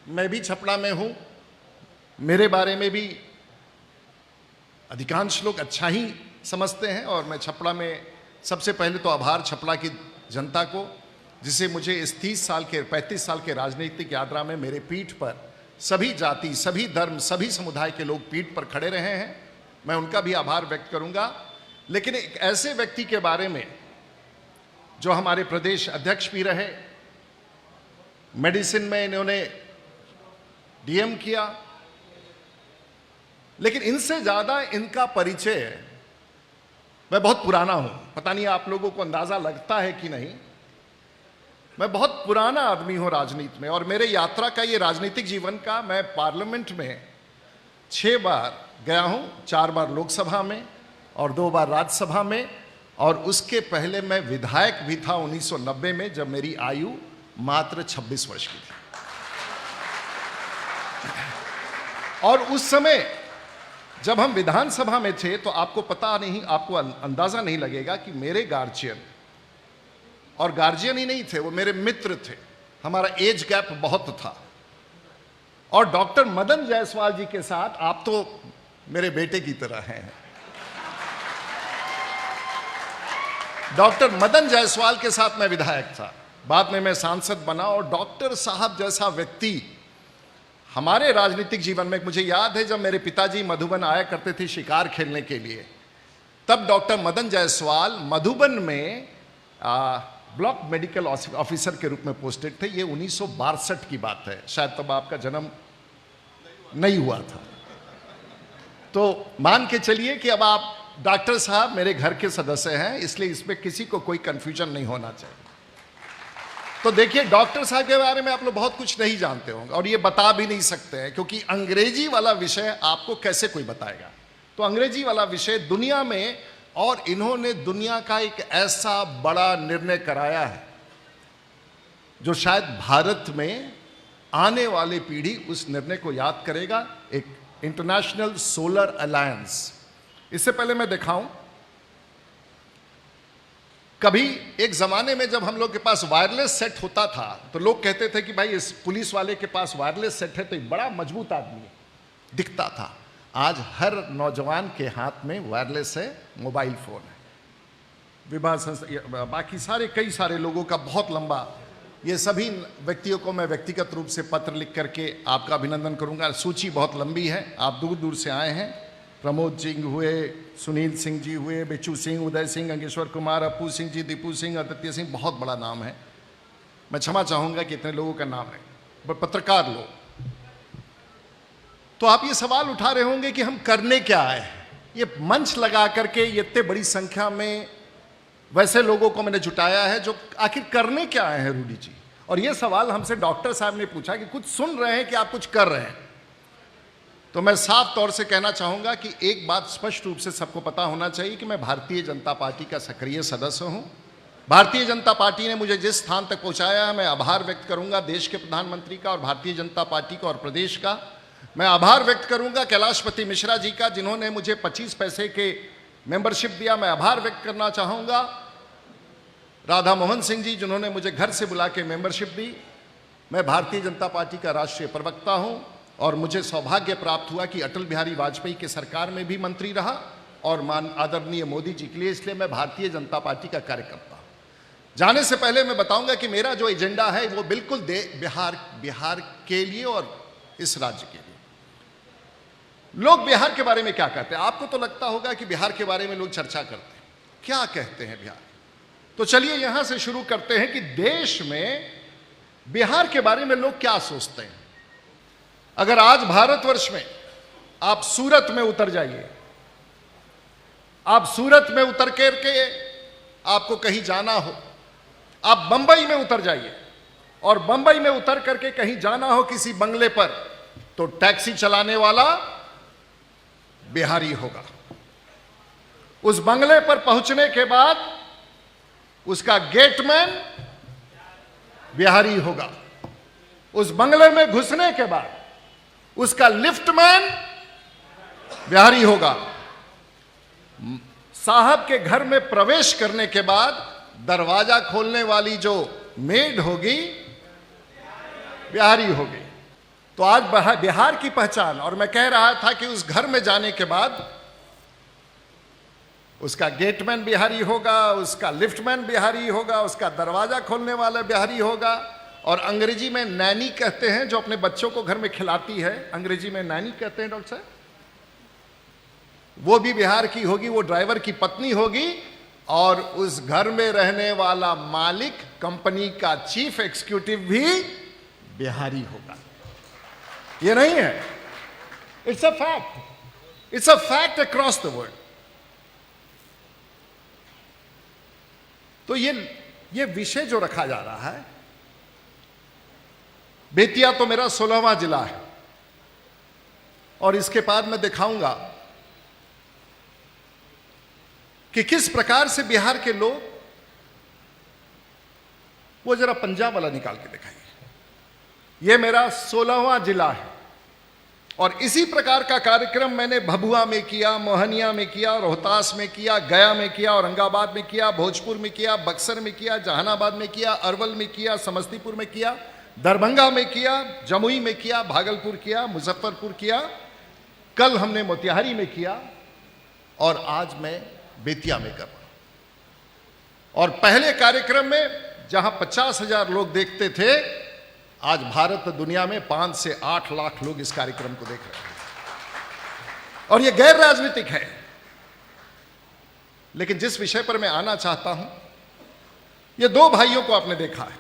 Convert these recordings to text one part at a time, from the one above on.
मैं भी छपड़ा में हूं, मेरे बारे में भी अधिकांश लोग अच्छा ही समझते हैं और मैं छपड़ा में सबसे पहले तो आभार छपड़ा की जनता को, जिसे मुझे इस 35 साल के राजनीतिक यात्रा में मेरे पीठ पर सभी जाति, सभी धर्म, सभी समुदाय के लोग पीठ पर खड़े रहे हैं। मैं उनका भी आभार व्यक्त करूंगा। लेकिन एक ऐसे व्यक्ति के बारे में जो हमारे प्रदेश अध्यक्ष भी रहे, मेडिसिन में इन्होंने डीएम किया, लेकिन इनसे ज्यादा इनका परिचय, मैं बहुत पुराना हूं, पता नहीं आप लोगों को अंदाजा लगता है कि नहीं, मैं बहुत पुराना आदमी हूं राजनीति में। और मेरे यात्रा का ये राजनीतिक जीवन का, मैं पार्लियामेंट में 6 बार गया हूं, 4 बार लोकसभा में और 2 बार राज्यसभा में, और उसके पहले मैं विधायक भी था 1990 में, जब मेरी आयु मात्र 26 वर्ष की थी। और उस समय जब हम विधानसभा में थे तो आपको पता नहीं, आपको अंदाजा नहीं लगेगा कि मेरे गार्जियन, और गार्जियन ही नहीं थे, वो मेरे मित्र थे, हमारा एज गैप बहुत था। और डॉक्टर मदन जायसवाल जी के साथ, आप तो मेरे बेटे की तरह हैं, डॉक्टर मदन जायसवाल के साथ मैं विधायक था, बाद में मैं सांसद बना। और डॉक्टर साहब जैसा व्यक्ति हमारे राजनीतिक जीवन में, मुझे याद है जब मेरे पिताजी मधुबन आया करते थे शिकार खेलने के लिए, तब डॉक्टर मदन जायसवाल मधुबन में ब्लॉक मेडिकल ऑफिसर के रूप में पोस्टेड थे। ये 1962 की बात है, शायद तब आपका जन्म नहीं हुआ था। तो मान के चलिए कि अब आप डॉक्टर साहब मेरे घर के सदस्य हैं, इसलिए इसमें किसी को कोई कंफ्यूजन नहीं होना चाहिए। तो देखिए, डॉक्टर साहब के बारे में आप लोग बहुत कुछ नहीं जानते होंगे और ये बता भी नहीं सकते हैं, क्योंकि अंग्रेजी वाला विषय आपको कैसे कोई बताएगा। तो अंग्रेजी वाला विषय दुनिया में, और इन्होंने दुनिया का एक ऐसा बड़ा निर्णय कराया है जो शायद भारत में आने वाली पीढ़ी उस निर्णय को याद करेगा, एक इंटरनेशनल सोलर अलायंस। इससे पहले मैं दिखाऊं, कभी एक जमाने में जब हम लोग के पास वायरलेस सेट होता था तो लोग कहते थे कि भाई इस पुलिस वाले के पास वायरलेस सेट है तो एक बड़ा मजबूत आदमी है, दिखता था। आज हर नौजवान के हाथ में वायरलेस है, मोबाइल फोन है। विवाह संस्था, बाकी सारे कई सारे लोगों का बहुत लंबा, ये सभी व्यक्तियों को मैं व्यक्तिगत रूप से पत्र लिख करके आपका अभिनंदन करूंगा। सूची बहुत लंबी है, आप दूर दूर से आए हैं। प्रमोद सिंह हुए, सुनील सिंह जी हुए, बिच्छू सिंह, उदय सिंह, अंगेश्वर कुमार, अपू सिंह जी, दीपू सिंह, आदित्य सिंह, बहुत बड़ा नाम है। मैं क्षमा चाहूंगा कि इतने लोगों का नाम है, पत्रकार लोग। तो आप ये सवाल उठा रहे होंगे कि हम करने क्या आए हैं। ये मंच लगा करके ये इतने बड़ी संख्या में वैसे लोगों को मैंने जुटाया है जो आखिर करने क्या आए हैं रूडी जी। और ये सवाल हमसे डॉक्टर साहब ने पूछा कि कुछ सुन रहे हैं कि आप कुछ कर रहे हैं। तो मैं साफ तौर से कहना चाहूंगा कि एक बात स्पष्ट रूप से सबको पता होना चाहिए कि मैं भारतीय जनता पार्टी का सक्रिय सदस्य हूं। भारतीय जनता पार्टी ने मुझे जिस स्थान तक पहुंचाया है, मैं आभार व्यक्त करूंगा देश के प्रधानमंत्री का और भारतीय जनता पार्टी का और प्रदेश का। मैं आभार व्यक्त करूंगा कैलाशपति मिश्रा जी का, जिन्होंने मुझे 25 पैसे के मेंबरशिप दिया। मैं आभार व्यक्त करना चाहूंगा राधा मोहन सिंह जी, जिन्होंने मुझे घर से बुला के मेंबरशिप दी। मैं भारतीय जनता पार्टी का राष्ट्रीय प्रवक्ता हूं और मुझे सौभाग्य प्राप्त हुआ कि अटल बिहारी वाजपेयी के सरकार में भी मंत्री रहा और आदरणीय मोदी जी के लिए, इसलिए मैं भारतीय जनता पार्टी का कार्यकर्ता हूं। जाने से पहले मैं बताऊंगा कि मेरा जो एजेंडा है वो बिल्कुल बिहार के लिए और इस राज्य के लिए। लोग बिहार के बारे में क्या कहते हैं? आपको तो लगता होगा कि बिहार के बारे में लोग चर्चा करते हैं, क्या कहते हैं बिहार। तो चलिए यहां से शुरू करते हैं कि देश में बिहार के बारे में लोग क्या सोचते हैं। अगर आज भारतवर्ष में आप सूरत में उतर जाइए, आप सूरत में उतर करके आपको कहीं जाना हो, आप बंबई में उतर जाइए और बंबई में उतर करके कहीं जाना हो किसी बंगले पर, तो टैक्सी चलाने वाला बिहारी होगा। उस बंगले पर पहुंचने के बाद उसका गेटमैन बिहारी होगा। उस बंगले में घुसने के बाद उसका लिफ्टमैन बिहारी होगा। साहब के घर में प्रवेश करने के बाद दरवाजा खोलने वाली जो मेड होगी बिहारी होगी। तो आज बिहार की पहचान, और मैं कह रहा था कि उस घर में जाने के बाद उसका गेटमैन बिहारी होगा, उसका लिफ्टमैन बिहारी होगा, उसका दरवाजा खोलने वाला बिहारी होगा, और अंग्रेजी में नैनी कहते हैं जो अपने बच्चों को घर में खिलाती है, अंग्रेजी में नैनी कहते हैं डॉक्टर साहब, वो भी बिहार की होगी, वो ड्राइवर की पत्नी होगी, और उस घर में रहने वाला मालिक, कंपनी का चीफ एग्जीक्यूटिव भी बिहारी होगा। ये नहीं है, it's a fact, it's a fact across the world. तो ये विषय जो रखा जा रहा है, बेतिया तो मेरा 16वां जिला है, और इसके बाद मैं दिखाऊंगा कि किस प्रकार से बिहार के लोग, वो जरा पंजाब वाला निकाल के दिखाइए, ये मेरा 16वां जिला है, और इसी प्रकार का कार्यक्रम मैंने भभुआ में किया, मोहनिया में किया, रोहतास में किया, गया में किया, औरंगाबाद में किया, भोजपुर में किया, बक्सर में किया, जहानाबाद में किया, अरवल में किया, समस्तीपुर में किया, दरभंगा में किया, जमुई में किया, भागलपुर किया, मुजफ्फरपुर किया, कल हमने मोतिहारी में किया, और आज मैं बेतिया में कर रहा हूं। और पहले कार्यक्रम में जहां 50,000 लोग देखते थे, आज भारत दुनिया में 5 से 8 लाख लोग इस कार्यक्रम को देख रहे हैं, और यह गैर राजनीतिक है। लेकिन जिस विषय पर मैं आना चाहता हूं, ये दो भाइयों को आपने देखा है।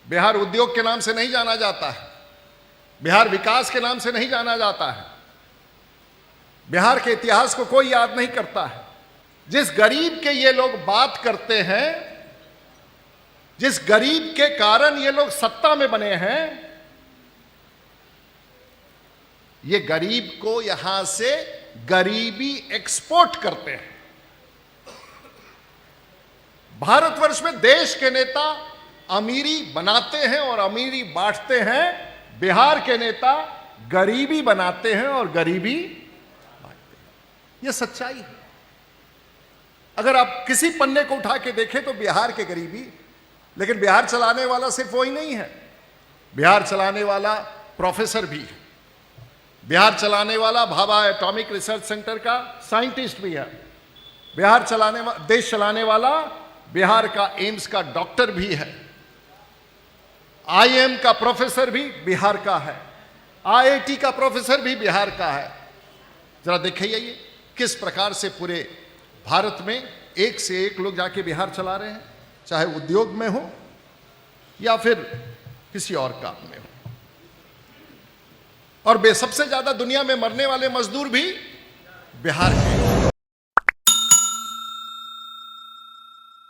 बिहार उद्योग के नाम से नहीं जाना जाता है, बिहार विकास के नाम से नहीं जाना जाता है, बिहार के इतिहास को कोई याद नहीं करता है। जिस गरीब के ये लोग बात करते हैं, जिस गरीब के कारण ये लोग सत्ता में बने हैं, ये गरीब को यहां से गरीबी एक्सपोर्ट करते हैं। भारतवर्ष में देश के नेता अमीरी बनाते हैं और अमीरी बांटते हैं, बिहार के नेता गरीबी बनाते हैं और गरीबी बांटते हैं। यह सच्चाई है। अगर आप किसी पन्ने को उठा के देखें तो बिहार के गरीबी, लेकिन बिहार चलाने वाला सिर्फ वही नहीं है, बिहार चलाने वाला प्रोफेसर भी है, बिहार चलाने वाला भाभा एटॉमिक रिसर्च सेंटर का साइंटिस्ट भी है, बिहार देश चलाने वाला बिहार का एम्स का डॉक्टर भी है, आईएम का प्रोफेसर भी बिहार का है, आईआईटी का प्रोफेसर भी बिहार का है। जरा देखिए ये किस प्रकार से पूरे भारत में एक से एक लोग जाके बिहार चला रहे हैं, चाहे उद्योग में हो या फिर किसी और काम में हो। और सबसे ज्यादा दुनिया में मरने वाले मजदूर भी बिहार के।